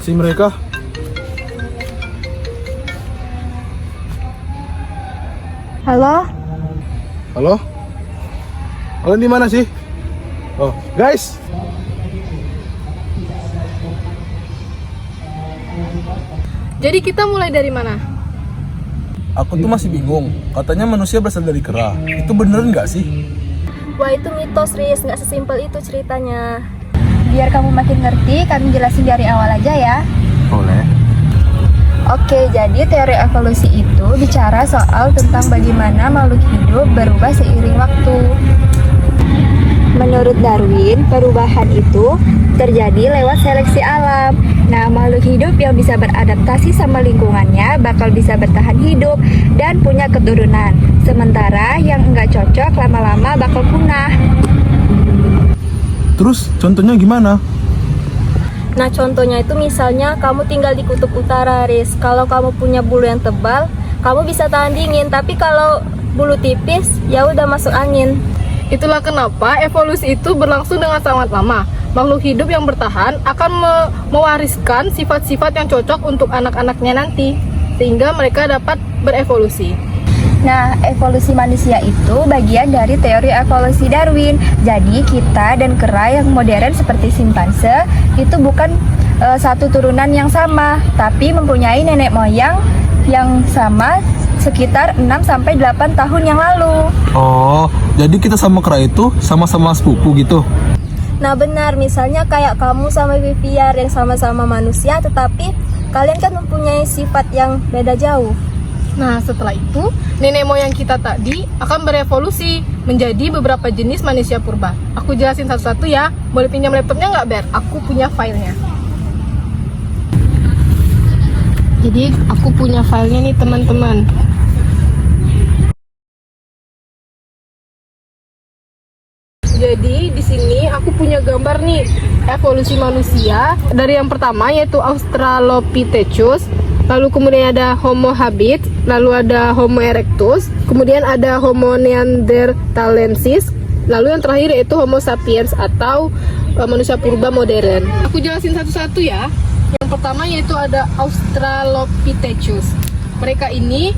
sih mereka? Halo? Halo? Kalian di mana sih? Oh, guys. Jadi kita mulai dari mana? Aku tuh masih bingung. Katanya manusia berasal dari kera. Itu bener nggak sih? Wah, itu mitos, Riz. Nggak sesimpel itu ceritanya. Biar kamu makin ngerti, kami jelasin dari awal aja ya. Boleh. Oke, jadi teori evolusi itu bicara soal tentang bagaimana makhluk hidup berubah seiring waktu. Menurut Darwin, perubahan itu terjadi lewat seleksi alam. Nah, makhluk hidup yang bisa beradaptasi sama lingkungannya bakal bisa bertahan hidup dan punya keturunan. Sementara yang nggak cocok lama-lama bakal punah. Terus contohnya gimana? Nah, contohnya itu misalnya kamu tinggal di kutub utara, Riz. Kalau kamu punya bulu yang tebal, kamu bisa tahan dingin. Tapi kalau bulu tipis, ya udah masuk angin. Itulah kenapa evolusi itu berlangsung dengan sangat lama. Makhluk hidup yang bertahan akan mewariskan sifat-sifat yang cocok untuk anak-anaknya nanti, sehingga mereka dapat berevolusi. Nah, evolusi manusia itu bagian dari teori evolusi Darwin. Jadi, kita dan kera yang modern seperti simpanse itu bukan satu turunan yang sama, tapi mempunyai nenek moyang yang sama sekitar 6-8 tahun yang lalu. Oh, jadi kita sama kera itu sama-sama sepupu gitu? Nah, benar. Misalnya kayak kamu sama Viviar yang sama-sama manusia, tetapi kalian kan mempunyai sifat yang beda jauh. Nah, setelah itu, nenek moyang kita tadi akan berevolusi menjadi beberapa jenis manusia purba. Aku jelasin satu-satu ya. Boleh pinjam laptopnya nggak, Ber? Aku punya filenya. Jadi, aku punya filenya nih, teman-teman. Jadi, di sini aku punya gambar nih, evolusi manusia. Dari yang pertama, yaitu Australopithecus. Lalu kemudian ada Homo habilis, lalu ada Homo erectus, kemudian ada Homo neanderthalensis, lalu yang terakhir yaitu Homo sapiens atau manusia purba modern. Aku jelasin satu-satu ya. Yang pertama yaitu ada Australopithecus. Mereka ini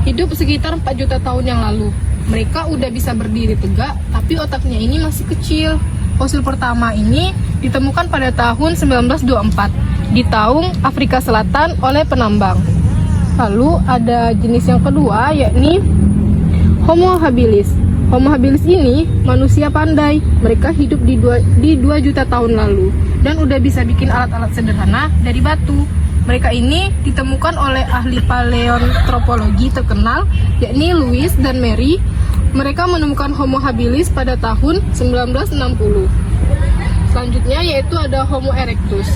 hidup sekitar 4 juta tahun yang lalu. Mereka udah bisa berdiri tegak, tapi otaknya ini masih kecil. Fosil pertama ini ditemukan pada tahun 1924 di Taung, Afrika Selatan oleh penambang. Lalu ada jenis yang kedua yakni Homo habilis. Homo habilis ini manusia pandai. Mereka hidup di 2 juta tahun lalu dan udah bisa bikin alat-alat sederhana dari batu. Mereka ini ditemukan oleh ahli paleontropologi terkenal yakni Lewis dan Mary. Mereka menemukan Homo habilis pada tahun 1960. Selanjutnya yaitu ada Homo erectus.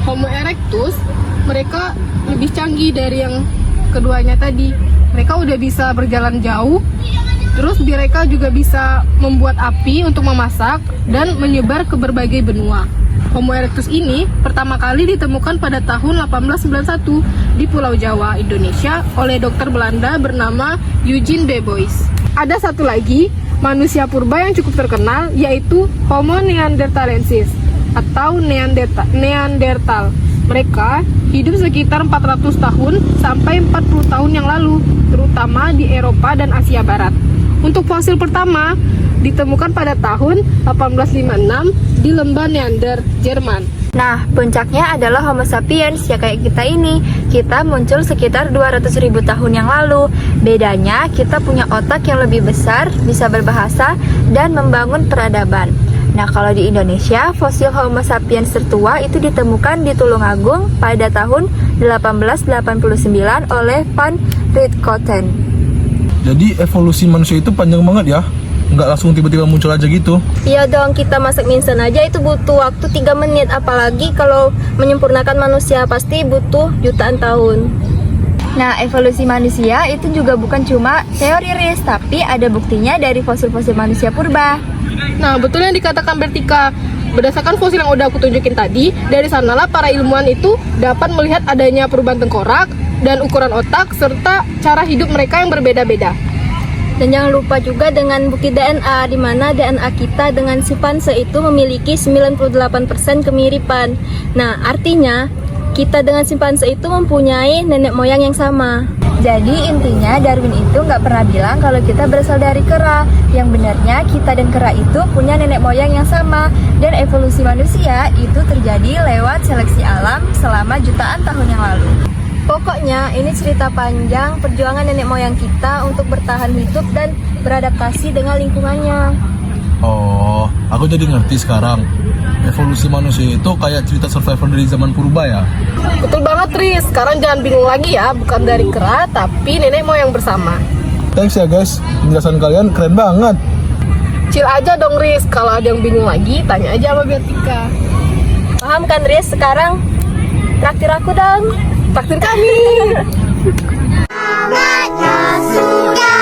Homo erectus, mereka lebih canggih dari yang keduanya tadi. Mereka udah bisa berjalan jauh, terus mereka juga bisa membuat api untuk memasak dan menyebar ke berbagai benua. Homo erectus ini pertama kali ditemukan pada tahun 1891 di Pulau Jawa, Indonesia oleh dokter Belanda bernama Eugene Bebois. Ada satu lagi manusia purba yang cukup terkenal yaitu Homo neanderthalensis atau Neandertal. Mereka hidup sekitar 400 tahun sampai 40 tahun yang lalu, terutama di Eropa dan Asia Barat. Untuk fosil pertama ditemukan pada tahun 1856 di lembah Neander, Jerman. Nah, puncaknya adalah Homo sapiens, ya kayak kita ini. Kita muncul sekitar 200.000 tahun yang lalu. Bedanya, kita punya otak yang lebih besar, bisa berbahasa, dan membangun peradaban. Nah, kalau di Indonesia, fosil Homo sapiens tertua itu ditemukan di Tulungagung pada tahun 1889 oleh Van Rietkotten. Jadi evolusi manusia itu panjang banget ya? Nggak langsung tiba-tiba muncul aja gitu? Iya dong, kita masak mie instan aja itu butuh waktu 3 menit. Apalagi kalau menyempurnakan manusia pasti butuh jutaan tahun. Nah, evolusi manusia itu juga bukan cuma teori, Riz, tapi ada buktinya dari fosil-fosil manusia purba. Nah, betul yang dikatakan Bertika. Berdasarkan fosil yang udah aku tunjukin tadi, dari sanalah para ilmuwan itu dapat melihat adanya perubahan tengkorak dan ukuran otak serta cara hidup mereka yang berbeda-beda. Dan jangan lupa juga dengan bukti DNA, di mana DNA kita dengan simpanse itu memiliki 98% kemiripan. Nah, artinya kita dengan simpanse itu mempunyai nenek moyang yang sama. Jadi intinya Darwin itu nggak pernah bilang kalau kita berasal dari kera. Yang benarnya kita dan kera itu punya nenek moyang yang sama. Dan evolusi manusia itu terjadi lewat seleksi alam selama jutaan tahun yang lalu. Pokoknya ini cerita panjang perjuangan nenek moyang kita untuk bertahan hidup dan beradaptasi dengan lingkungannya. Oh, aku jadi ngerti sekarang. Evolusi manusia itu kayak cerita survivor dari zaman purba ya. Betul banget, Riz. Sekarang jangan bingung lagi ya, bukan dari kera, tapi nenek moyang bersama. Thanks ya guys, penjelasan kalian keren banget. Chill aja dong, Riz. Kalau ada yang bingung lagi, tanya aja sama Beatika. Paham kan, Riz? Sekarang traktir aku dong. Traktir kami. Hangatnya sudah